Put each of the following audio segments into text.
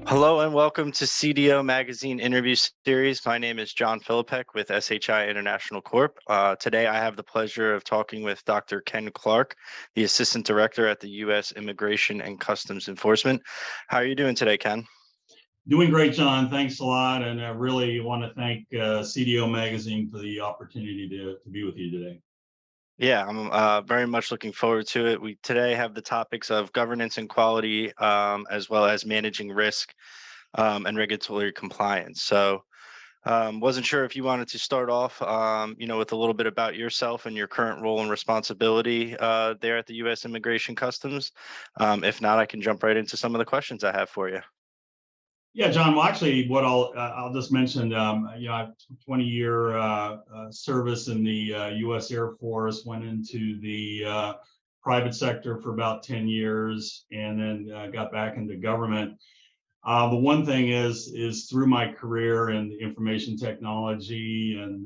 Hello and welcome to CDO Magazine interview series. My name is John Filipek with SHI International Corp. Today I have the pleasure of talking with Dr. Ken Clarke, the Assistant Director at the U.S. Immigration and Customs Enforcement. How are you doing today, Ken? Doing great, John. Thanks a lot. And I really want to thank CDO Magazine for the opportunity to be with you today. Yeah, I'm very much looking forward to it. We today have the topics of governance and quality, as well as managing risk and regulatory compliance. So wasn't sure if you wanted to start off, with a little bit about yourself and your current role and responsibility there at the U.S. Immigration Customs. If not, I can jump right into some of the questions I have for you. Yeah, John. Well, actually, what I'll just mention, I have 20-year service in the U.S. Air Force. Went into the private sector for about 10 years, and then got back into government. The one thing is through my career in information technology and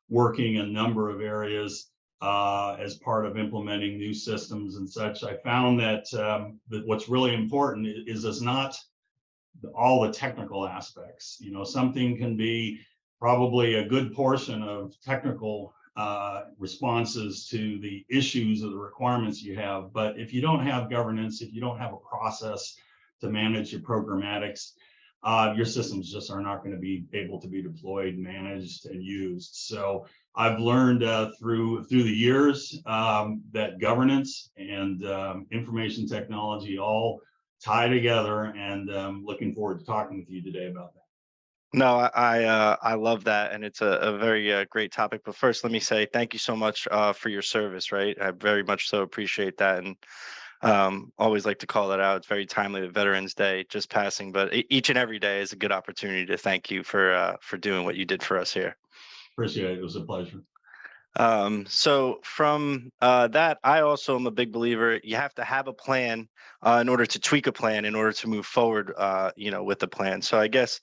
working a number of areas as part of implementing new systems and such, I found that what's really important is not all the technical aspects. Something can be probably a good portion of technical responses to the issues or the requirements you have. But if you don't have governance, if you don't have a process to manage your programmatics, your systems just are not going to be able to be deployed, managed, and used. So I've learned through the years that governance and information technology all tie together, and looking forward to talking with you today about that. No, I love that, and it's a very great topic. But first, let me say thank you so much for your service. Right, I very much so appreciate that, and always like to call that out. It's very timely that Veterans Day just passing, but each and every day is a good opportunity to thank you for doing what you did for us here. Appreciate it. It was a pleasure. So from that, I also am a big believer. You have to have a plan in order to tweak a plan, in order to move forward, with the plan. So I guess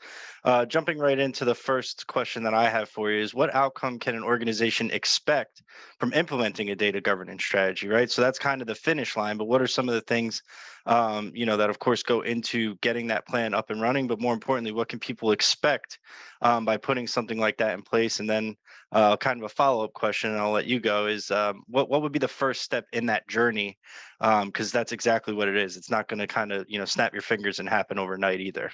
jumping right into the first question that I have for you is, what outcome can an organization expect from implementing a data governance strategy, right? So that's kind of the finish line, but what are some of the things, that of course go into getting that plan up and running, but more importantly, what can people expect by putting something like that in place? And then kind of a follow-up question, and I'll let you go, is what would be the first step in that journey? Because that's exactly what it is. It's not going to kind of, snap your fingers and happen overnight either.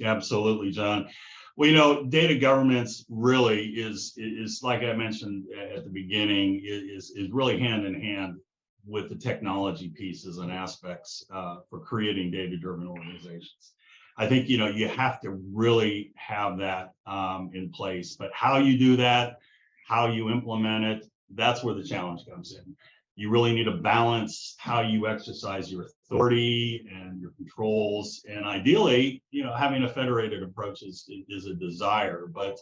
Absolutely, John. Well, data governance really is like I mentioned at the beginning, is really hand in hand with the technology pieces and aspects for creating data-driven organizations. I think you have to really have that in place, but how you do that, how you implement it, that's where the challenge comes in. You really need to balance how you exercise your authority and your controls, and ideally, having a federated approach is a desire, but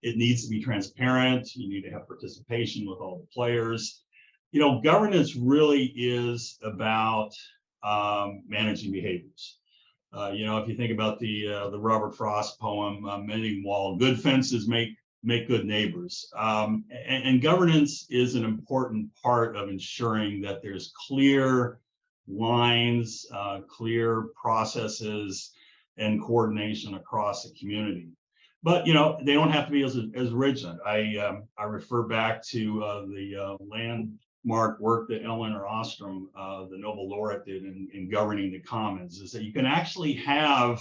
it needs to be transparent. You need to have participation with all the players. Governance really is about managing behaviors. If you think about the Robert Frost poem, many wall, good fences make good neighbors. And governance is an important part of ensuring that there's clear lines, clear processes, and coordination across the community. But they don't have to be as rigid. I refer back to the landmark work that Elinor Ostrom, the Nobel laureate, did in governing the commons, is that you can actually have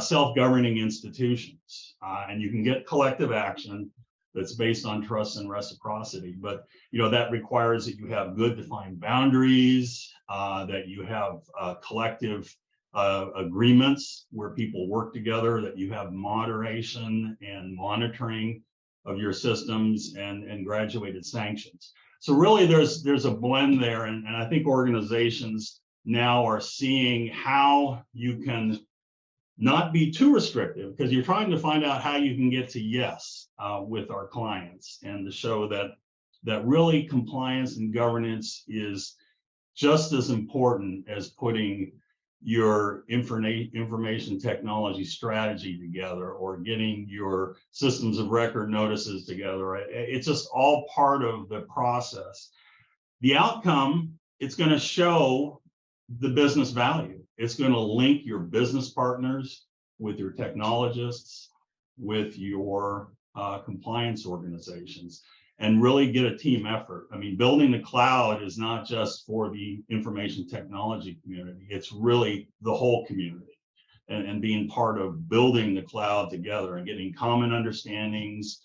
self-governing institutions, and you can get collective action that's based on trust and reciprocity. But that requires that you have good defined boundaries, that you have collective agreements where people work together, that you have moderation and monitoring of your systems, and graduated sanctions. So really, there's a blend there, and I think organizations now are seeing how you can not be too restrictive, because you're trying to find out how you can get to yes with our clients, and to show that really compliance and governance is just as important as putting your information technology strategy together, or getting your systems of record notices together. It's just all part of the process. The outcome, it's going to show the business value. It's going to link your business partners with your technologists, with your compliance organizations, and really get a team effort. I mean, building the cloud is not just for the information technology community, it's really the whole community. And being part of building the cloud together and getting common understandings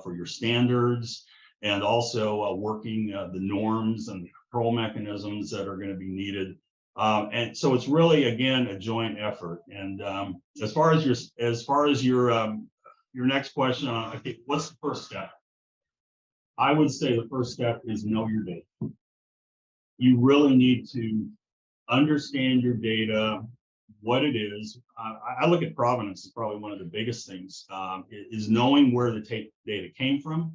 for your standards, and also working the norms and control mechanisms that are going to be needed. And so it's really, again, a joint effort. And as far as your next question, I think, what's the first step? I would say the first step is know your data. You really need to understand your data, what it is. I look at provenance as probably one of the biggest things, is knowing where the data came from,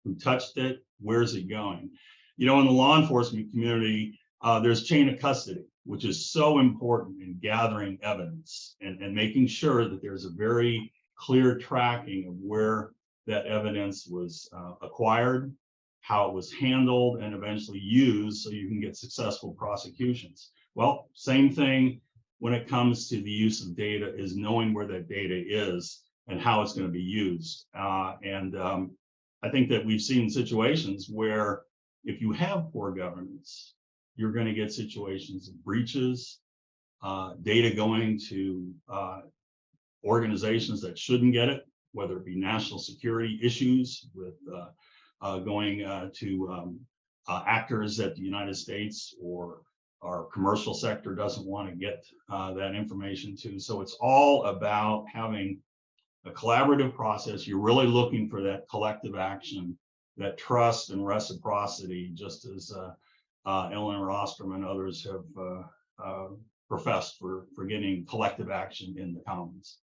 who touched it, where's it going. You know, in the law enforcement community, there's chain of custody, which is so important in gathering evidence and making sure that there's a very clear tracking of where that evidence was acquired, how it was handled, and eventually used so you can get successful prosecutions. Well, same thing when it comes to the use of data, is knowing where that data is and how it's going to be used. I think that we've seen situations where if you have poor governance, you're going to get situations of breaches, data going to organizations that shouldn't get it, whether it be national security issues with going to actors that the United States or our commercial sector doesn't want to get that information to. So it's all about having a collaborative process. You're really looking for that collective action, that trust and reciprocity, just as Eleanor Ostrom and others have professed for getting collective action in the commons.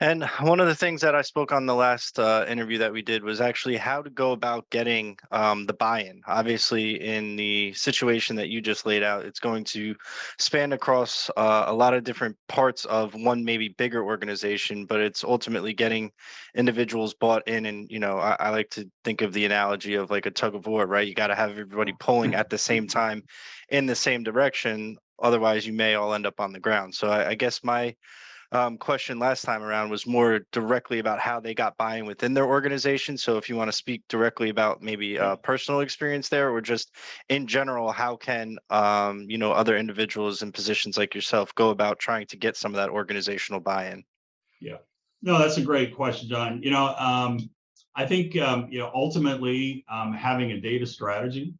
And one of the things that I spoke on the last interview that we did was actually how to go about getting the buy-in. Obviously, in the situation that you just laid out, it's going to span across a lot of different parts of one maybe bigger organization, but it's ultimately getting individuals bought in. And, you know, I like to think of the analogy of like a tug of war, right? You got to have everybody pulling at the same time in the same direction. Otherwise, you may all end up on the ground. So I guess my question last time around was more directly about how they got buy-in within their organization. So if you want to speak directly about maybe personal experience there, or just in general, how can you know, other individuals in positions like yourself go about trying to get some of that organizational buy-in? Yeah, no, that's a great question, John. You know, I think you know, ultimately having a data strategy,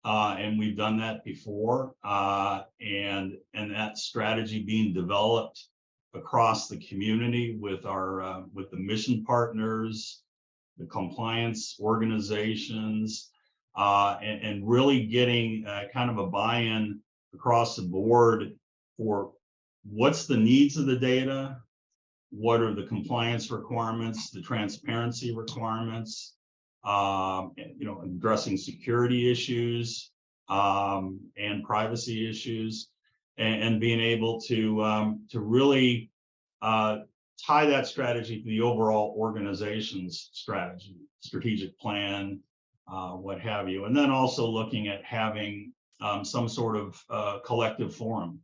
and we've done that before, and that strategy being developed across the community with our with the mission partners, the compliance organizations, and really getting kind of a buy-in across the board for what's the needs of the data, what are the compliance requirements, the transparency requirements, you know, addressing security issues and privacy issues, and being able to really tie that strategy to the overall organization's strategy, strategic plan, what have you. And then also looking at having some sort of collective forum.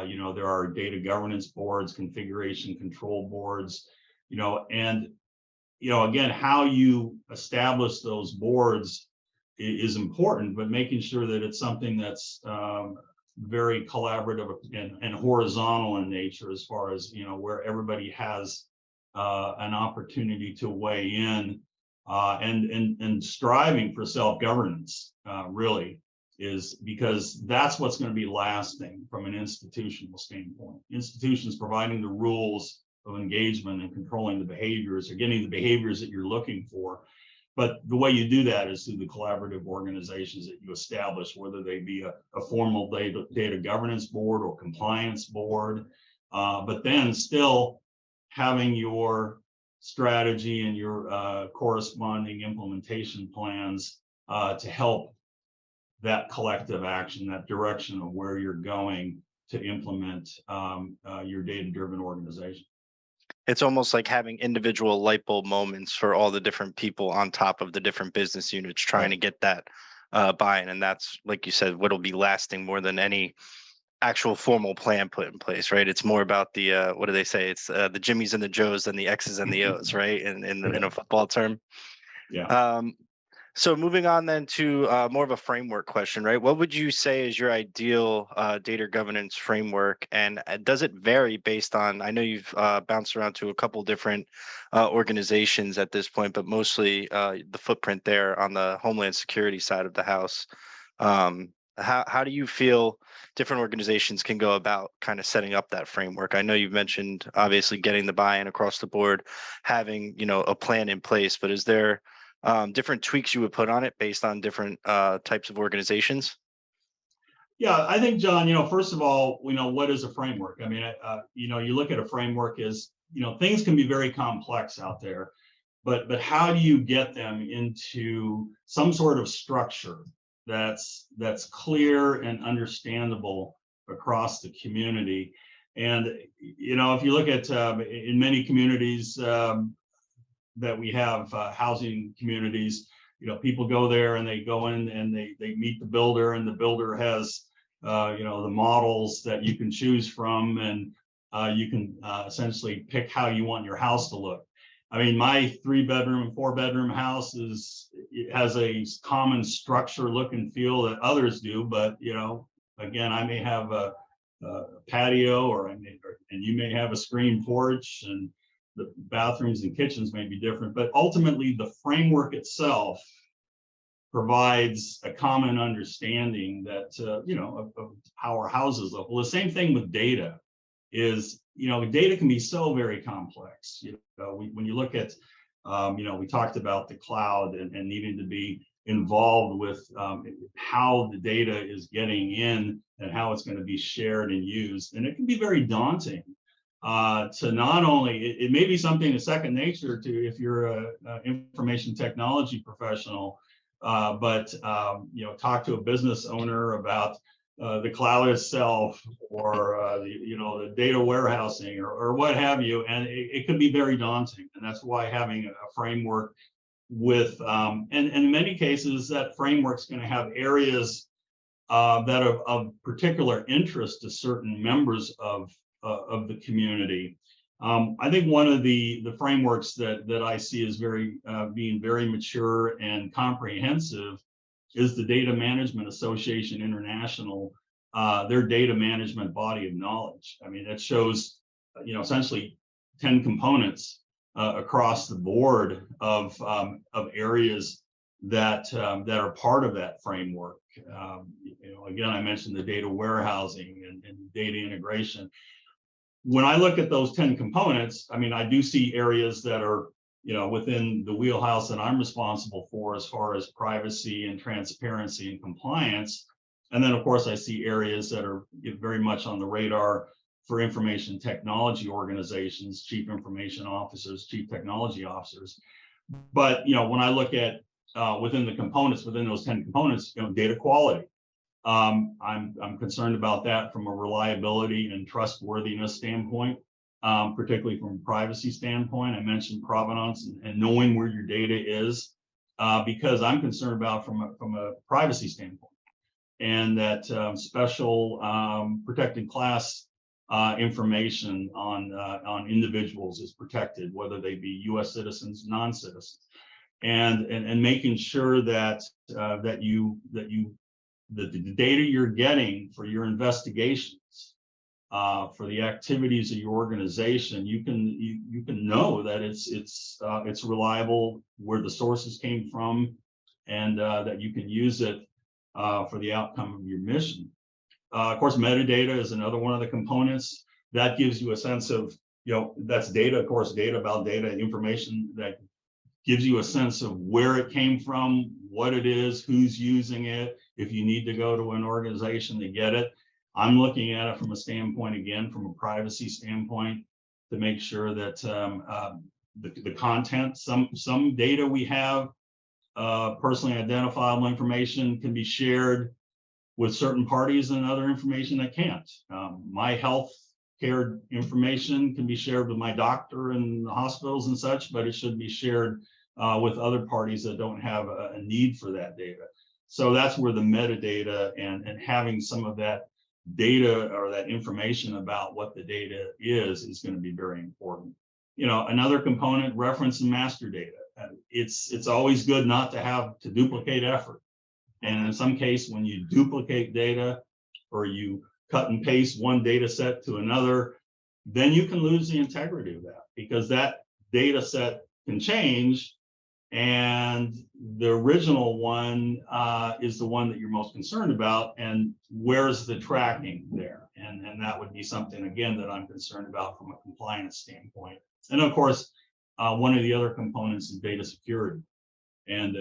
You know, there are data governance boards, configuration control boards, you know, and, you know, again, how you establish those boards is important, but making sure that it's something that's very collaborative and horizontal in nature, as far as, you know, where everybody has an opportunity to weigh in, and striving for self-governance, really, is because that's what's going to be lasting from an institutional standpoint. Institutions providing the rules of engagement and controlling the behaviors, or getting the behaviors that you're looking for. But the way you do that is through the collaborative organizations that you establish, whether they be a formal data governance board or compliance board, but then still having your strategy and your corresponding implementation plans to help that collective action, that direction of where you're going to implement your data-driven organization. It's almost like having individual light bulb moments for all the different people on top of the different business units trying to get that buy-in. And that's, like you said, what'll be lasting more than any actual formal plan put in place, right? It's more about the what do they say? It's the Jimmies and the Joes and the X's and the O's, right? In a football term. Yeah. Um, so moving on then to more of a framework question, right? What would you say is your ideal data governance framework, and does it vary based on? I know you've bounced around to a couple different organizations at this point, but mostly the footprint there on the Homeland Security side of the house. How do you feel different organizations can go about kind of setting up that framework? I know you've mentioned obviously getting the buy-in across the board, having a plan in place, but is there different tweaks you would put on it based on different types of organizations? Yeah, I think, John, first of all, what is a framework? I mean, you look at a framework as, things can be very complex out there, but how do you get them into some sort of structure that's clear and understandable across the community? And, if you look at in many communities, that we have housing communities, people go there and they go in and they meet the builder, and the builder has the models that you can choose from, and you can essentially pick how you want your house to look. I mean, my 3-bedroom and 4-bedroom house it has a common structure, look and feel that others do, but again, I may have a patio, and you may have a screen porch, and the bathrooms and kitchens may be different, but ultimately the framework itself provides a common understanding that of how our houses look. Well, the same thing with data is, data can be so very complex. When you look at, we talked about the cloud and needing to be involved with how the data is getting in and how it's going to be shared and used, and it can be very daunting. To not only, it may be something that's second nature to if you're a information technology professional, but talk to a business owner about the cloud itself, or the data warehousing, or what have you, and it could be very daunting. And that's why having a framework with, and in many cases, that framework's going to have areas that are of particular interest to certain members of the community. I think one of the frameworks that I see as being very mature and comprehensive is the Data Management Association International, their data management body of knowledge. I mean, it shows, essentially 10 components across the board of areas that are part of that framework. Again, I mentioned the data warehousing and data integration. When I look at those 10 components, I mean, I do see areas that are, within the wheelhouse that I'm responsible for as far as privacy and transparency and compliance. And then, of course, I see areas that are very much on the radar for information technology organizations, chief information officers, chief technology officers. But, when I look at within the components, within those 10 components, data quality. I'm concerned about that from a reliability and trustworthiness standpoint, particularly from a privacy standpoint. I mentioned provenance and knowing where your data is, because I'm concerned about from a privacy standpoint, and that special protected class information on individuals is protected, whether they be U.S. citizens, non-citizens, and making sure that the data you're getting for your investigations, for the activities of your organization, you can know that it's reliable, where the sources came from, and that you can use it for the outcome of your mission. Of course, metadata is another one of the components that gives you a sense of, that's data, of course, data about data, information that gives you a sense of where it came from, what it is, who's using it, if you need to go to an organization to get it. I'm looking at it from a standpoint, again, from a privacy standpoint, to make sure that the content, some data we have, personally identifiable information, can be shared with certain parties, and other information that can't. My health care information can be shared with my doctor and the hospitals and such, but it should be shared with other parties that don't have a need for that data. So that's where the metadata and having some of that data or that information about what the data is going to be very important. Another component, reference and master data. It's always good not to have to duplicate effort. And in some case, when you duplicate data or you cut and paste one data set to another, then you can lose the integrity of that, because that data set can change, and the original one is the one that you're most concerned about, and where's the tracking there? And that would be something, again, that I'm concerned about from a compliance standpoint. And of course, one of the other components is data security. And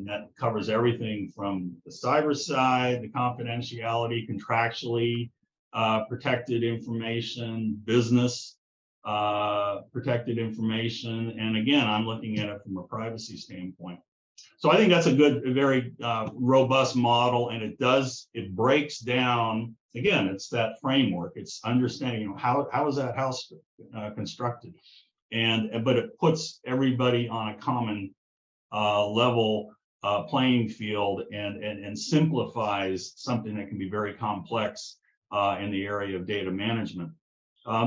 that covers everything from the cyber side, the confidentiality, contractually protected information, business protected information. And again, I'm looking at it from a privacy standpoint. So I think that's a very robust model, and it breaks down, again, it's that framework, it's understanding, how is that house constructed? But it puts everybody on a common level playing field, and simplifies something that can be very complex in the area of data management.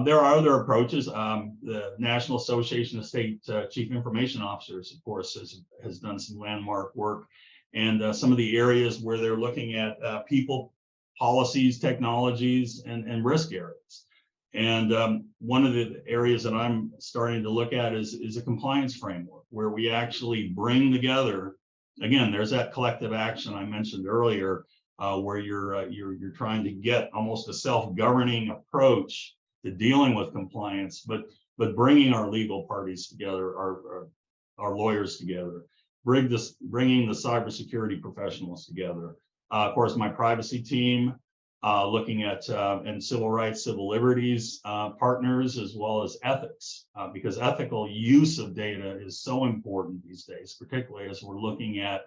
There are other approaches. The National Association of State Chief Information Officers, of course, has done some landmark work, and some of the areas where they're looking at people, policies, technologies, and risk areas. And one of the areas that I'm starting to look at is a compliance framework, where we actually bring together, again, there's that collective action I mentioned earlier, where you're trying to get almost a self-governing approach to dealing with compliance, but bringing our legal parties together, our lawyers together, bringing the cybersecurity professionals together. Of course, my privacy team, looking at and civil rights, civil liberties partners, as well as ethics, because ethical use of data is so important these days, particularly as we're looking at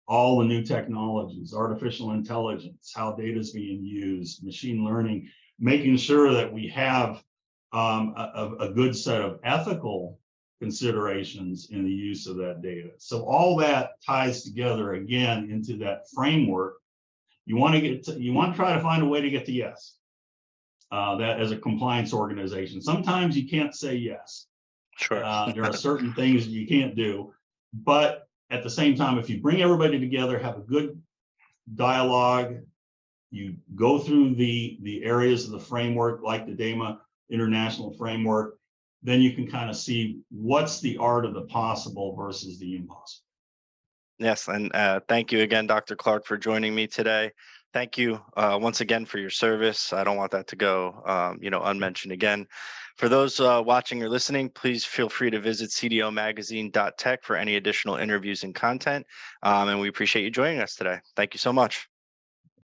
all the new technologies, artificial intelligence, how data is being used, machine learning, making sure that we have a good set of ethical considerations in the use of that data. So all that ties together, again, into that framework. You want to try to find a way to get to yes. That as a compliance organization, sometimes you can't say yes. Sure. There are certain things that you can't do, but at the same time, if you bring everybody together, have a good dialogue, you go through the areas of the framework, like the DAMA International Framework, then you can kind of see what's the art of the possible versus the impossible. Yes, and thank you again, Dr. Clarke, for joining me today. Thank you once again for your service. I don't want that to go, unmentioned again. For those watching or listening, please feel free to visit cdomagazine.tech for any additional interviews and content. And we appreciate you joining us today. Thank you so much.